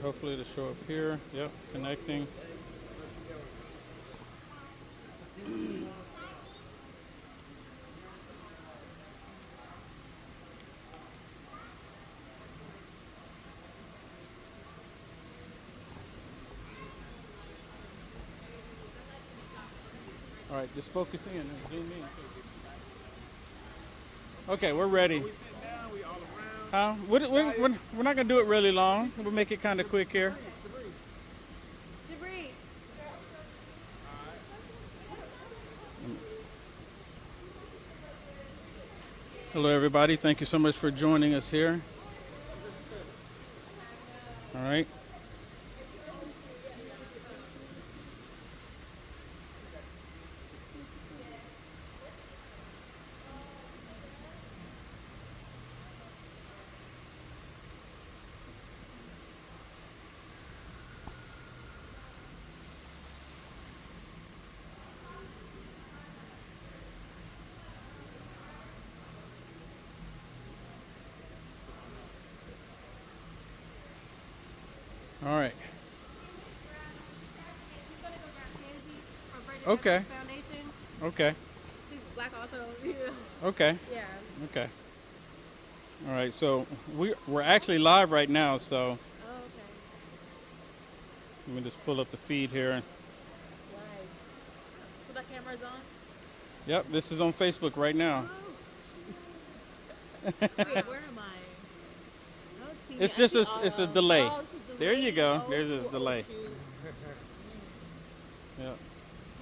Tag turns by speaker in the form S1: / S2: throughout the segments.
S1: Hopefully it'll show up here. Yep, connecting. All right, just focus in and zoom in. Okay, we're ready. We're not gonna do it really long. We'll make it kind of quick here.
S2: Debris.
S1: Hello, everybody. Thank you so much for joining us here. All right. All right.
S2: He's gonna go grab Tansy from Bridget
S1: Okay.
S2: Foundation.
S1: Okay.
S2: She's black also. Yeah.
S1: Okay.
S2: Yeah.
S1: Okay. All right. So we're actually live right now. So
S2: Oh, okay.
S1: let me just pull up the feed here.
S2: Nice. So that camera's on?
S1: Yep. This is on Facebook right now.
S2: Wait, where am I? I don't see
S1: It's
S2: it. I
S1: just
S2: see
S1: it's a
S2: Autumn.
S1: delay.
S2: Oh, this is
S1: There you go.
S2: delayed.
S1: There's a
S2: Oh,
S1: delay.
S2: shoot.
S1: Yep.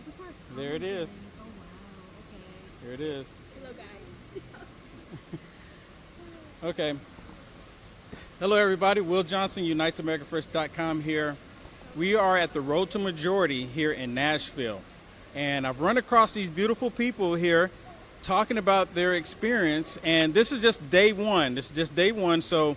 S2: Look where it's
S1: There it is.
S2: Thompson. Oh, wow.
S1: Here it is.
S2: Okay. Hello, guys.
S1: Okay. Hello, everybody. Will Johnson, UnitesAmericaFirst.com here. We are at the Road to Majority here in Nashville. And I've run across these beautiful people here talking about their experience. And this is just day one. This is just day one. So,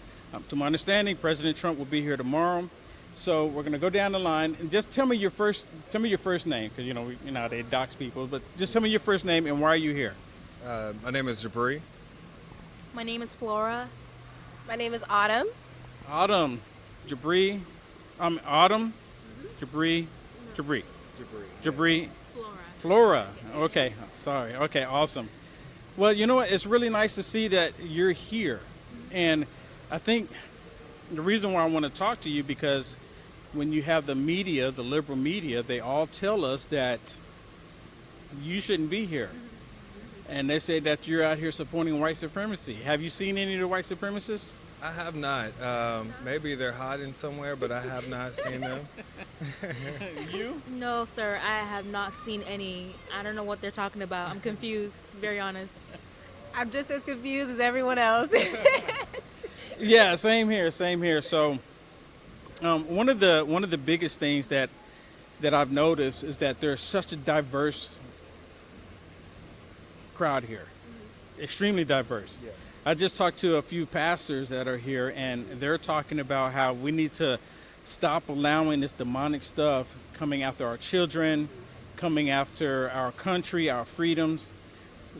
S1: to my understanding, President Trump will be here tomorrow. So we're going to go down the line and just tell me your first name, because they dox people. But just tell me your first name and why are you here?
S3: My name is Jabri.
S2: My name is Flora. My name is Autumn.
S1: Autumn, Jabri, Autumn, Jabri,
S3: Jabri.
S1: Jabri,
S2: Flora.
S1: Flora. Okay, sorry. Okay, awesome. Well, you know what? It's really nice to see that you're here. And I think the reason why I want to talk to you, because when you have the media, the liberal media, they all tell us that you shouldn't be here. And they say that you're out here supporting white supremacy. Have you seen any of the white supremacists?
S3: I have not. Maybe they're hiding somewhere, but I have not seen them.
S1: You?
S2: No, sir, I have not seen any. I don't know what they're talking about. I'm confused, to be very honest. I'm just as confused as everyone else.
S1: Yeah, same here, same here. So, one of the biggest things that I've noticed is that there's such a diverse crowd here, extremely diverse.
S3: Yes.
S1: I just talked to a few pastors that are here, and they're talking about how we need to stop allowing this demonic stuff coming after our children, coming after our country, our freedoms.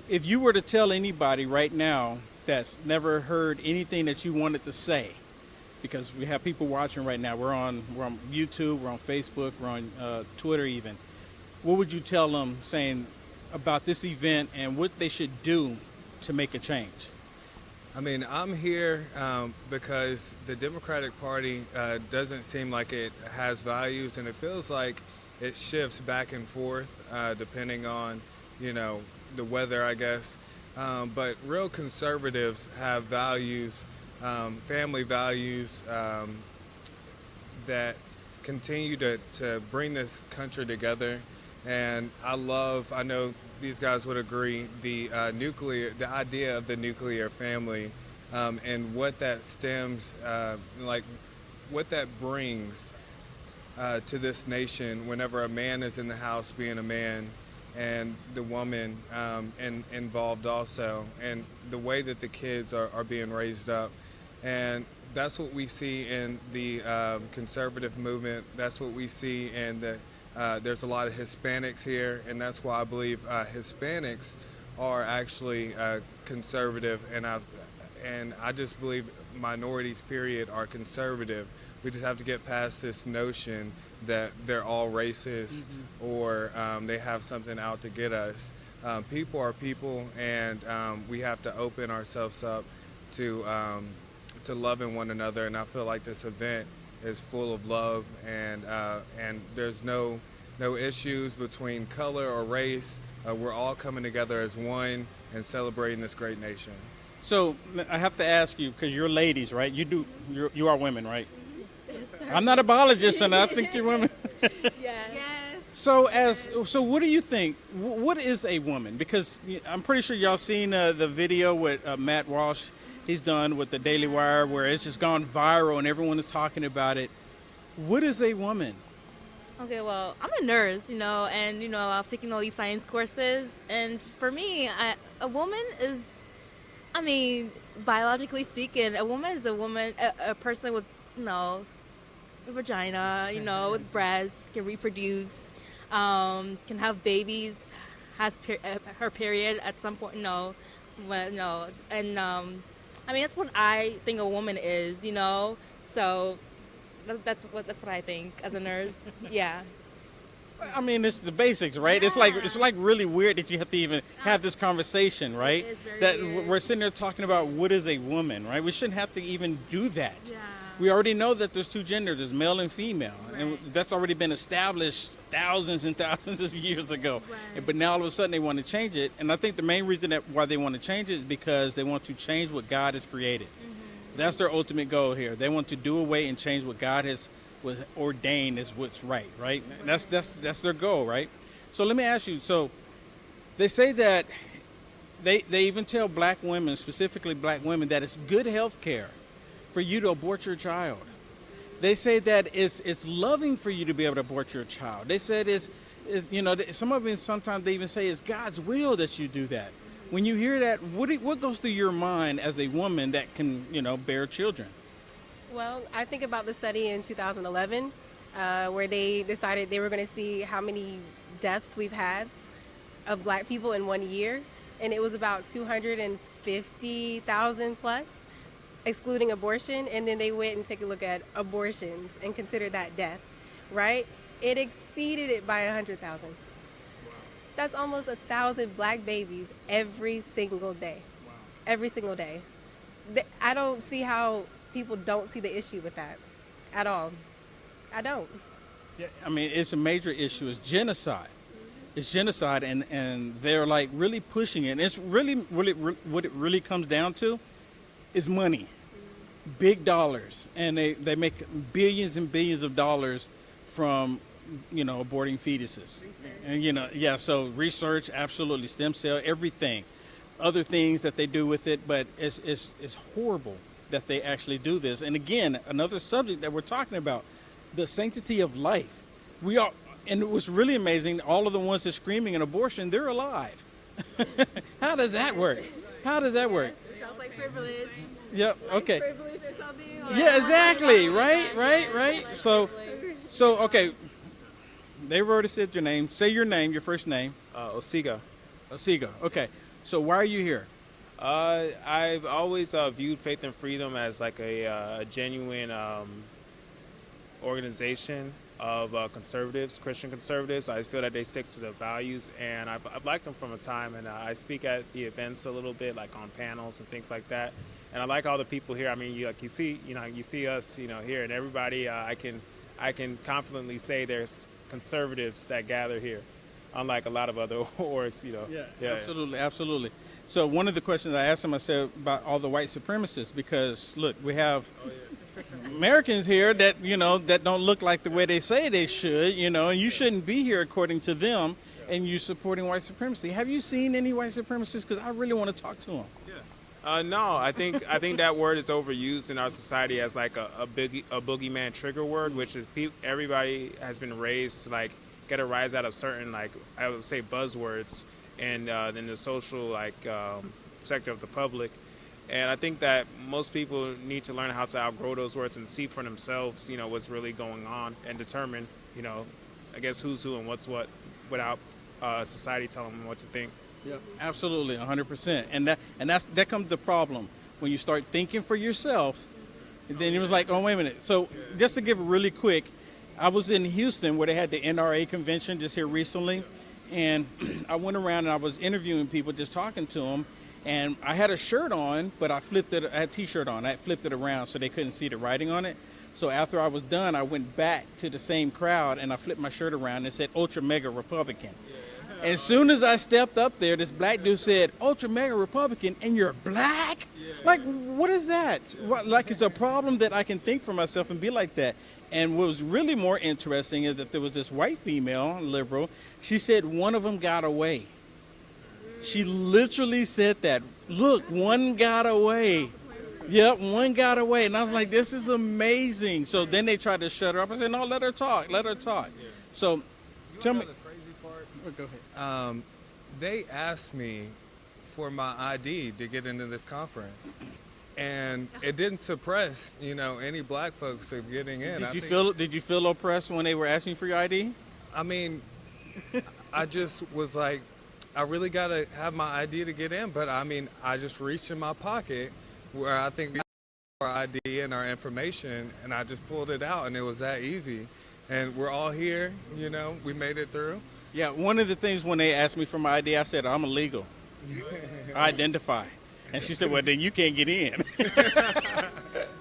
S1: If you were to tell anybody right now that's never heard anything that you wanted to say, because we have people watching right now, we're on YouTube, we're on Facebook, we're on Twitter even, what would you tell them saying about this event and what they should do to make a change?
S3: I mean, I'm here because the Democratic Party doesn't seem like it has values, and it feels like it shifts back and forth depending on, the weather, I guess. But real conservatives have values, family values that continue to bring this country together. And I know these guys would agree, the idea of the nuclear family, and what that stems, what that brings to this nation whenever a man is in the house being a man, and the woman involved also, and the way that the kids are being raised up. And that's what we see in the conservative movement. That's what we see in there's a lot of Hispanics here, and that's why I believe Hispanics are actually conservative, and I just believe minorities, period, are conservative We just have to get past this notion that they're all racist or they have something out to get us. People are people, and we have to open ourselves up to loving one another. And I feel like this event is full of love, and there's no issues between color or race. We're all coming together as one and celebrating this great nation.
S1: So I have to ask you, because you're ladies, right? You are women, right? I'm not a biologist, and I think you're women.
S2: Yes.
S1: So what do you think? What is a woman? Because I'm pretty sure y'all seen the video with Matt Walsh. He's done with the Daily Wire, where it's just gone viral and everyone is talking about it. What is a woman?
S2: Okay, well, I'm a nurse, and I've taken all these science courses, and for me, a woman is, biologically speaking, a woman is a woman, a person with, a vagina, with breasts, can reproduce, can have babies, has her period at some point, and that's what I think a woman is, so that's what I think as a nurse. Yeah.
S1: It's the basics, right?
S2: Yeah.
S1: It's like really weird that you have to even have this conversation, right?
S2: It is very
S1: that
S2: weird.
S1: We're sitting there talking about what is a woman, right? We shouldn't have to even do that.
S2: Yeah.
S1: We already know that there's two genders, there's male and female, and
S2: Right.
S1: that's already been established thousands and thousands of years ago.
S2: Right.
S1: But now all of a sudden they want to change it, and I think the main reason why they want to change it is because they want to change what God has created. That's their ultimate goal here. They want to do away and change what God has ordained as what's right? That's their goal, right? So let me ask you. So they say that they even tell black women, specifically black women, that it's good health care for you to abort your child. They say that it's loving for you to be able to abort your child. They said some of them sometimes they even say it's God's will that you do that. When you hear that, what goes through your mind as a woman that can, bear children?
S4: Well, I think about the study in 2011 where they decided they were going to see how many deaths we've had of black people in 1 year, and it was about 250,000 plus, excluding abortion. And then they went and take a look at abortions and considered that death, right? It exceeded it by 100,000. That's almost 1,000 black babies every single day.
S1: Wow.
S4: Every single day. I don't see how people don't see the issue with that at all. I don't.
S1: Yeah, it's a major issue. It's genocide. It's genocide, and they're like really pushing it. And it's really what it really comes down to is money, big dollars, and they make billions and billions of dollars from aborting fetuses. And so research, absolutely, stem cell, everything, other things that they do with it, but it's horrible that they actually do this. And again, another subject that we're talking about, the sanctity of life. And it was really amazing, all of the ones that are screaming an abortion, they're alive. How does that work?
S4: Sounds like privilege.
S1: Yep, okay.
S4: Privilege or something.
S1: Yeah, exactly, right. So okay, they've already said your name. Say your name, your first name.
S5: Osiga.
S1: Osiga, okay. So why are you here?
S5: I've always viewed Faith and Freedom as like a genuine organization of conservatives, Christian conservatives. I feel that they stick to the values, and I've liked them from a time. And I speak at the events a little bit, like on panels and things like that. And I like all the people here. You see us, here, and everybody. I can confidently say there's conservatives that gather here, unlike a lot of other orgs.
S1: Yeah, absolutely. So one of the questions I asked them, I said about all the white supremacists, because look, we have Americans here that that don't look like the way they say they should, and you shouldn't be here according to them, and you supporting white supremacy. Have you seen any white supremacists? Because I really want to talk to them.
S5: No, I think that word is overused in our society as like a boogeyman trigger word, which is everybody has been raised to like get a rise out of certain, like I would say, buzzwords and in the social sector of the public. And I think that most people need to learn how to outgrow those words and see for themselves, what's really going on, and determine, I guess who's who and what's what, without society telling them what to think.
S1: Yeah, absolutely, 100%. And that comes the problem when you start thinking for yourself. And then he was like, oh, wait a minute. So just to give it really quick, I was in Houston where they had the NRA convention just here recently. And I went around and I was interviewing people, just talking to them. And I had a shirt on, but I had a t-shirt on. I flipped it around so they couldn't see the writing on it. So after I was done, I went back to the same crowd and I flipped my shirt around and it said Ultra Mega Republican. As soon as I stepped up there, this black dude said, Ultra Mega Republican, and you're black? Like, what is that? What, like, it's a problem that I can think for myself and be like that. And what was really more interesting is that there was this white female, liberal. She said one of them got away. She literally said that. Look, one got away. Yep, one got away. And I was like, this is amazing. So then they tried to shut her up. I said, no, let her talk. Let her talk. So tell me.
S3: The crazy part?
S1: Oh, go ahead.
S3: They asked me for my ID to get into this conference. And it didn't suppress, any black folks of getting in.
S1: Did you feel oppressed when they were asking for your ID?
S3: I mean, I just was like, I really got to have my ID to get in. But I mean, I just reached in my pocket where I think we have our ID and our information, and I just pulled it out, and it was that easy. And we're all here, we made it through.
S1: Yeah, one of the things when they asked me for my ID, I said, I'm illegal. I identify. And she said, well, then you can't get in.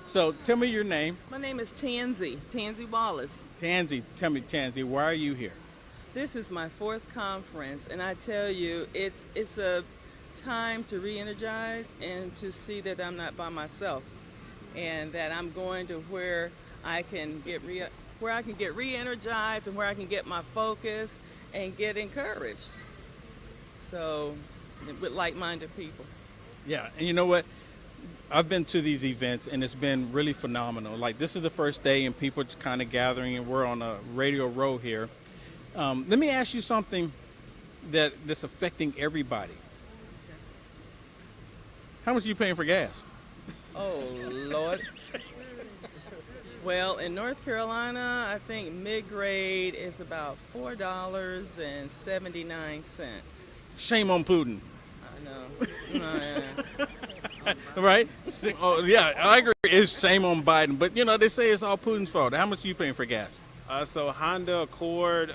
S1: So tell me your name.
S6: My name is Tansy Wallace.
S1: Tansy, tell me, Tansy, why are you here?
S6: This is my 4th conference, and I tell you, it's a time to re-energize and to see that I'm not by myself, and that I'm going to where I can get re-energized and where I can get my focus and get encouraged. So, with like-minded people.
S1: Yeah, and you know what? I've been to these events and it's been really phenomenal. Like, this is the first day and people are just kind of gathering and we're on a Radio Row here. Let me ask you something that's affecting everybody. How much are you paying for gas?
S6: Oh, Lord. Well, in North Carolina, I think mid-grade is about $4.79.
S1: Shame on Putin.
S6: I know. Yeah.
S1: Right? Oh, yeah, I agree. It's shame on Biden. But, they say it's all Putin's fault. How much are you paying for gas?
S5: So Honda Accord,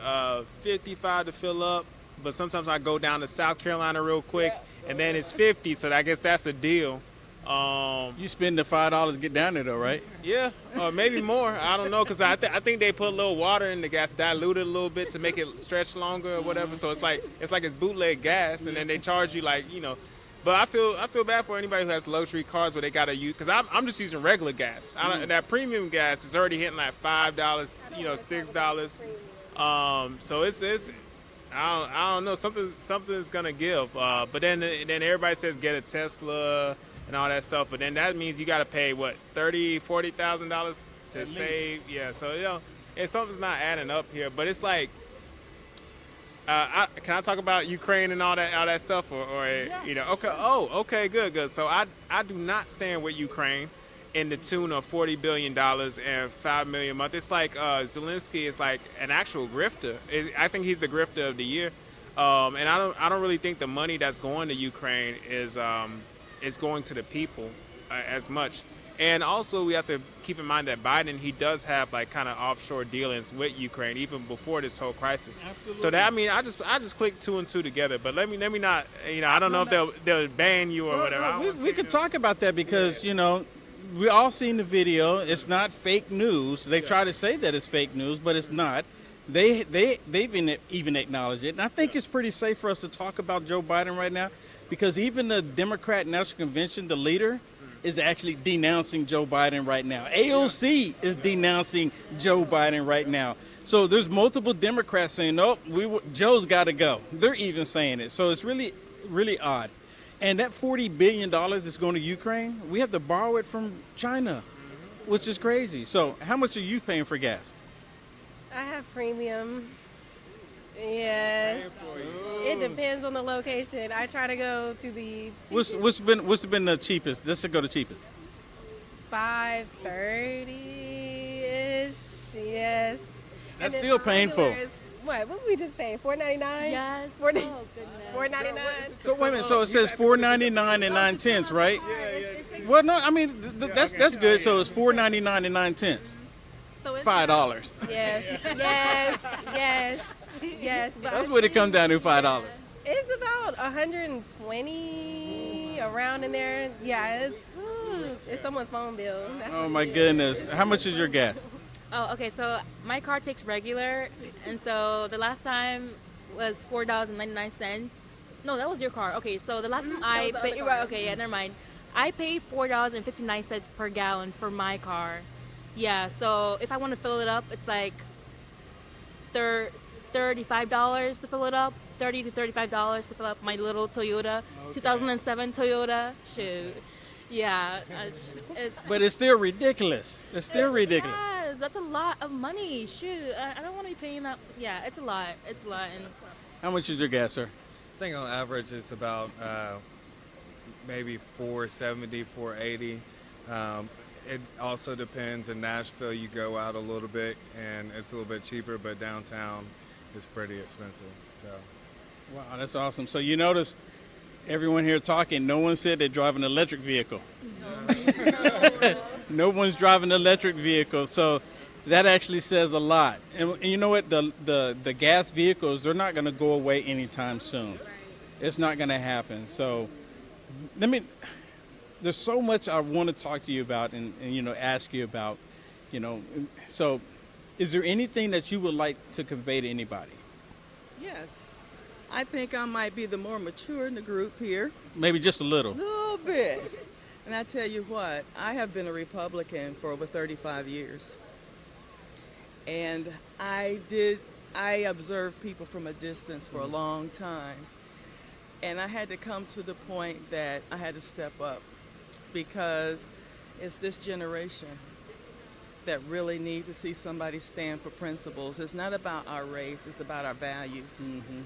S5: 55 to fill up, but sometimes I go down to South Carolina real quick, and then it's 50, so I guess that's a deal.
S1: You spend the $5 to get down there, though, right?
S5: Yeah, or maybe more. I don't know, because I think they put a little water in the gas, dilute it a little bit to make it stretch longer or whatever. So it's like it's bootleg gas, and then they charge you But I feel bad for anybody who has luxury cars where they gotta use, because I'm just using regular gas. That premium gas is already hitting like $5, $6. So it's I don't know, something's gonna give. But then everybody says get a Tesla and all that stuff. But then that means you gotta pay what, $30,000-$40,000 to save. Yeah, so and something's not adding up here. But it's like. Can I talk about Ukraine and all that stuff, Okay? Oh, okay, good. So I do not stand with Ukraine in the tune of $40 billion and $5 million a month. It's like Zelensky is like an actual grifter. I think he's the grifter of the year, and I don't really think the money that's going to Ukraine is going to the people as much. And also, we have to keep in mind that Biden, he does have like kind of offshore dealings with Ukraine even before this whole crisis.
S1: Absolutely.
S5: So that, I just clicked 2 and 2 together. But let me not, I don't know if they'll ban you or whatever.
S1: No, we could talk about that because we all seen the video. It's not fake news. They try to say that it's fake news, but it's not. They've even acknowledged it, and I think it's pretty safe for us to talk about Joe Biden right now because even the Democrat National Convention, the leader, is actually denouncing Joe Biden right now. AOC is denouncing Joe Biden right now. So there's multiple Democrats saying, nope, Joe's got to go. They're even saying it. So it's really, really odd. And that $40 billion that's going to Ukraine, we have to borrow it from China, which is crazy. So how much are you paying for gas?
S4: I have premium. Yes. It depends on the location. I try to go to the
S1: What's been the cheapest? Let's go to cheapest.
S4: $5.30-ish. Yes.
S1: That's
S4: And then
S1: still painful.
S4: regular is- What were we just paying? $4.99?
S2: Yes.
S4: $4.99.
S2: Oh, goodness.
S4: $4.99.
S1: So wait a minute. So it says $4.99 and 9 cents, right?
S4: It takes
S1: Well, no, I mean that's good. So it's $4.99
S4: So it's
S1: $5.
S4: Yes, yes, yes, yes. But
S1: That's what it comes down to, $5.
S4: it's about 120 around in there. Yeah, it's someone's phone bill. That's
S1: Oh
S4: what
S1: my
S4: it is.
S1: goodness! How much is your gas?
S2: Oh, okay. So my car takes regular, and so the last time was $4.99. No, that was your car. Okay, so the last time
S4: that
S2: I
S4: was the
S2: paid,
S4: other
S2: right,
S4: car.
S2: okay, yeah, never mind. I paid $4.59 per gallon for my car. Yeah, so if I want to fill it up, it's like $35 to fill it up. $30 to $35 to fill up my little Toyota, 2007 Toyota. Shoot, yeah, it's.
S1: But it's still ridiculous. It's still ridiculous.
S2: Yes, that's a lot of money. Shoot, I don't want to be paying that. Yeah, it's a lot. It's a lot, and
S1: How much is your gas, sir?
S3: I think on average it's about maybe 470, 480. It also depends. In Nashville, you go out a little bit and it's a little bit cheaper, but downtown is pretty expensive. So
S1: Wow, that's awesome. So you notice everyone here talking, no one said they drive an electric vehicle. No one's driving an electric vehicle. So that actually says a lot. And you know what? The gas vehicles, they're not going to go away anytime soon. It's not going to happen. So there's so much I want to talk to you about and ask you about, so is there anything that you would like to convey to anybody?
S6: Yes. I think I might be the more mature in the group here.
S1: Maybe just a
S6: A
S1: little.
S6: little bit. And I tell you what, I have been a Republican for over 35 years. And I observed people from a distance for a long time. And I had to come to the point that I had to step up because it's this generation that really needs to see somebody stand for principles. It's not about our race, it's about our values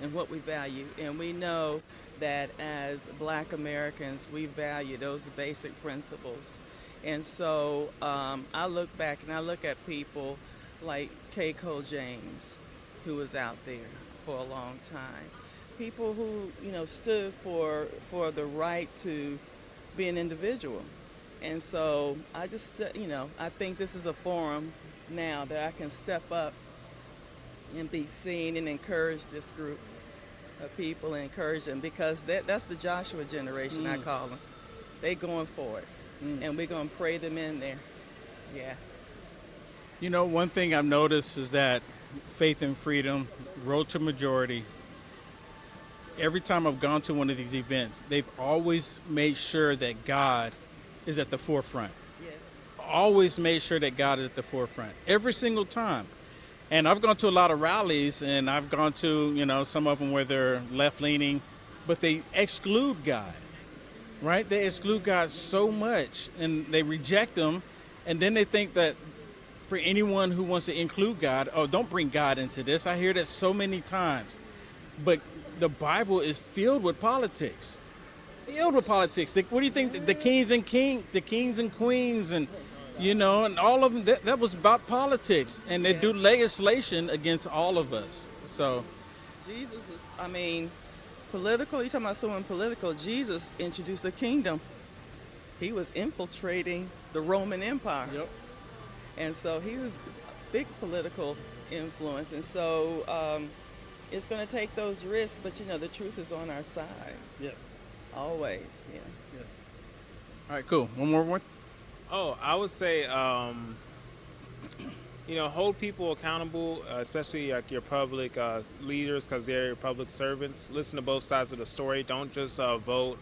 S6: and what we value. And we know that as Black Americans, we value those basic principles. And so I look back and I look at people like Keiko James, who was out there for a long time. People who, stood for the right to be an individual. And so I just, I think this is a forum now that I can step up and be seen and encourage this group of people and encourage them because that's the Joshua generation, I call them. They going for it. And we're going to pray them in there. Yeah.
S1: One thing I've noticed is that Faith and Freedom, Road to Majority, every time I've gone to one of these events, they've always made sure that God is at the forefront.
S6: Yes.
S1: Always made sure that God is at the forefront every single time. And I've gone to a lot of rallies and I've gone to, some of them where they're left leaning, but they exclude God, right? They exclude God so much and they reject him. And then they think that for anyone who wants to include God, oh, don't bring God into this. I hear that so many times. But the Bible is filled with politics. Filled with politics. What do you think? The kings and queens, and and all of them. That was about politics, and they do legislation against all of us. So,
S6: Jesus is, political. You're talking about someone political. Jesus introduced the kingdom. He was infiltrating the Roman Empire.
S1: Yep.
S6: And so he was big political influence. And so it's going to take those risks, but the truth is on our side.
S1: Yes.
S6: Always, yeah.
S1: Yes. All right, cool. One more one.
S5: Oh, I would say, hold people accountable, especially like your public leaders, because they're your public servants. Listen to both sides of the story. Don't just vote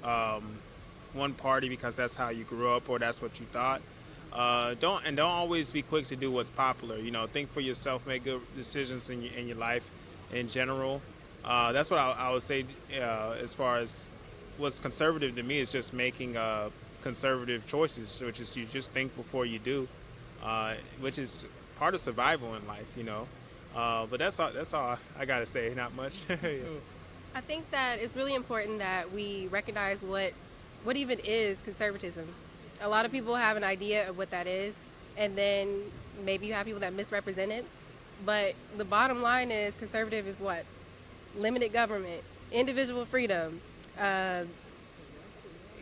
S5: one party because that's how you grew up or that's what you thought. Don't always be quick to do what's popular. Think for yourself, make good decisions in your life in general. That's what I would say as far as what's conservative to me is just making conservative choices, which is you just think before you do, which is part of survival in life, But that's all I gotta say. Not much.
S4: I think that it's really important that we recognize what even is conservatism. A lot of people have an idea of what that is, and then maybe you have people that misrepresent it. But the bottom line is conservative is what? Limited government, individual freedom,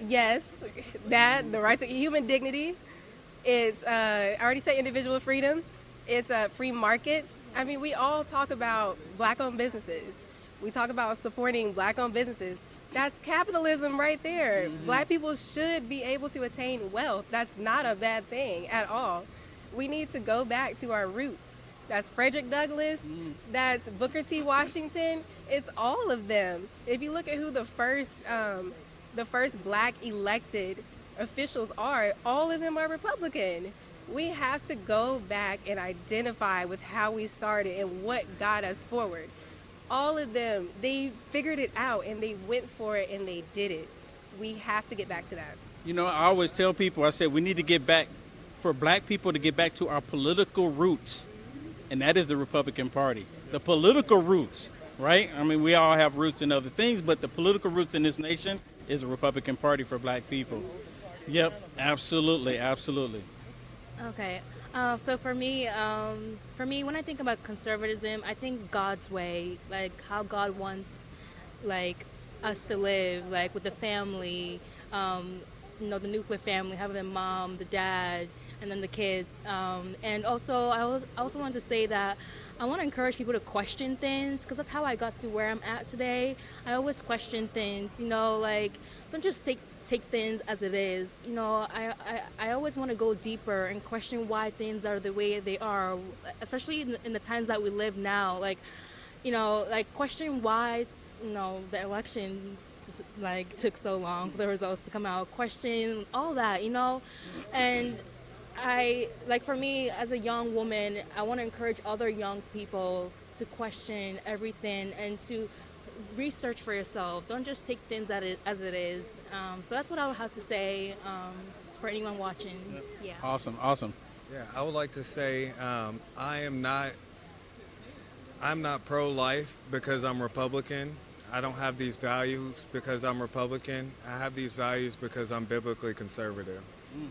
S4: Yes, that, the rights of human dignity. It's, I already said individual freedom. It's free markets. I mean, we all talk about black-owned businesses. We talk about supporting black-owned businesses. That's capitalism right there. Black people should be able to attain wealth. That's not a bad thing at all. We need to go back to our roots. That's Frederick Douglass. That's Booker T. Washington. It's all of them. If you look at who the first black elected officials are, all of them are Republican. We have to go back and identify with how we started and what got us forward. All of them, they figured it out and they went for it and they did it. We have to get back to that.
S1: You know, I always tell people, I said we need to get back, for black people to get back to our political roots, and that is the Republican Party. The political roots, right? I mean, we all have roots in other things, but the political roots in this nation is the Republican Party for black people. Yep, absolutely, absolutely.
S2: Okay. So for me, when I think about conservatism, I think God's way, like how God wants, like us to live, like with the family, you know, the nuclear family, having the mom, the dad, and then the kids. And also, I also wanted to say that I want to encourage people to question things, because that's how I got to where I'm at today. I always question things, you know, like don't just take things as it is. You know, I always want to go deeper and question why things are the way they are, especially in the times that we live now. Like, you know, like question why, you know, the election like took so long for the results to come out. Question all that, you know, and for me as a young woman, I want to encourage other young people to question everything and to research for yourself. Don't just take things as it is. So that's what I would have to say for anyone watching. Yeah.
S1: Awesome.
S3: Yeah, I would like to say I'm not pro-life because I'm Republican. I don't have these values because I'm Republican. I have these values because I'm biblically conservative.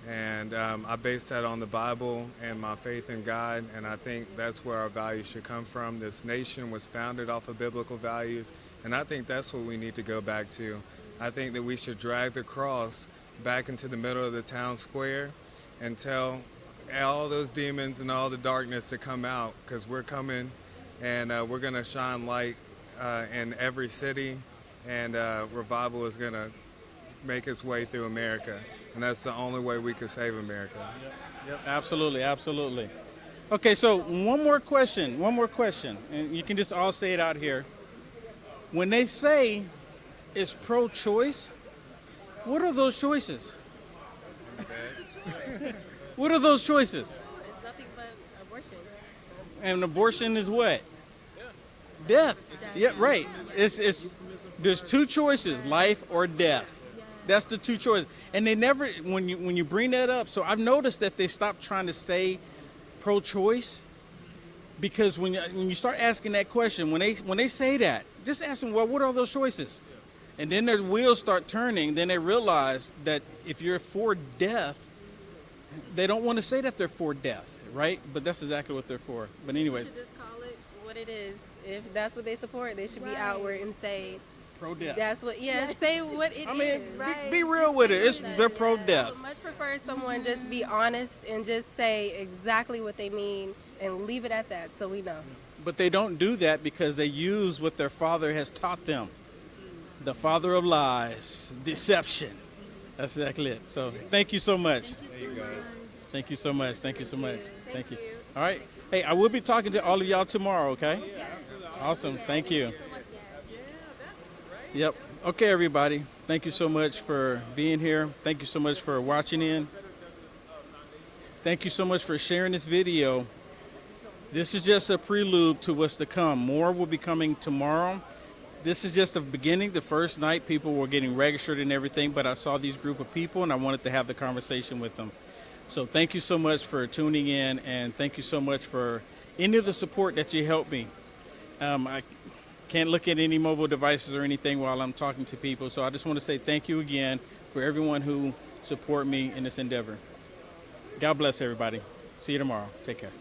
S3: And I base that on the Bible and my faith in God, and I think that's where our values should come from. This nation was founded off of biblical values, and I think that's what we need to go back to. I think that we should drag the cross back into the middle of the town square and tell all those demons and all the darkness to come out, because we're coming and we're going to shine light in every city, and revival is going to make its way through America. And that's the only way we can save America.
S1: Yep, absolutely. Okay, so one more question, and you can just all say it out here. When they say it's pro-choice, what are those choices? What are those choices?
S4: It's nothing but abortion.
S1: And abortion is what? Death. Yeah, right. It's there's two choices, life or death. That's the two choices. And they never, when you bring that up, so I've noticed that they stopped trying to say pro-choice, because when you start asking that question, when they say that, just ask them, well, what are those choices? And then their wheels start turning. Then they realize that if you're for death, they don't want to say that they're for death, right? But that's exactly what they're for. But anyway.
S4: They should just call it what it is. If that's what they support, they should be outward and say,
S1: pro-death.
S4: that's what, say what it is.
S1: I mean,
S4: right?
S1: be real with it. They're pro-death.
S4: I would much prefer someone just be honest and just say exactly what they mean and leave it at that, so we know.
S1: But they don't do that because they use what their father has taught them. The father of lies, deception. That's exactly it. So thank you so much. Thank you so much. Thank you. All right. Hey, I will be talking to all of y'all tomorrow, okay? Awesome. Thank you. Yep. Okay, everybody. Thank you so much for being here. Thank you so much for watching in. Thank you so much for sharing this video. This is just a prelude to what's to come. More will be coming tomorrow. This is just the beginning. The first night, people were getting registered and everything, but I saw these group of people and I wanted to have the conversation with them. So thank you so much for tuning in, and thank you so much for any of the support that you helped me. I can't look at any mobile devices or anything while I'm talking to people, so I just want to say thank you again for everyone who support me in this endeavor. God bless everybody. See you tomorrow. Take care.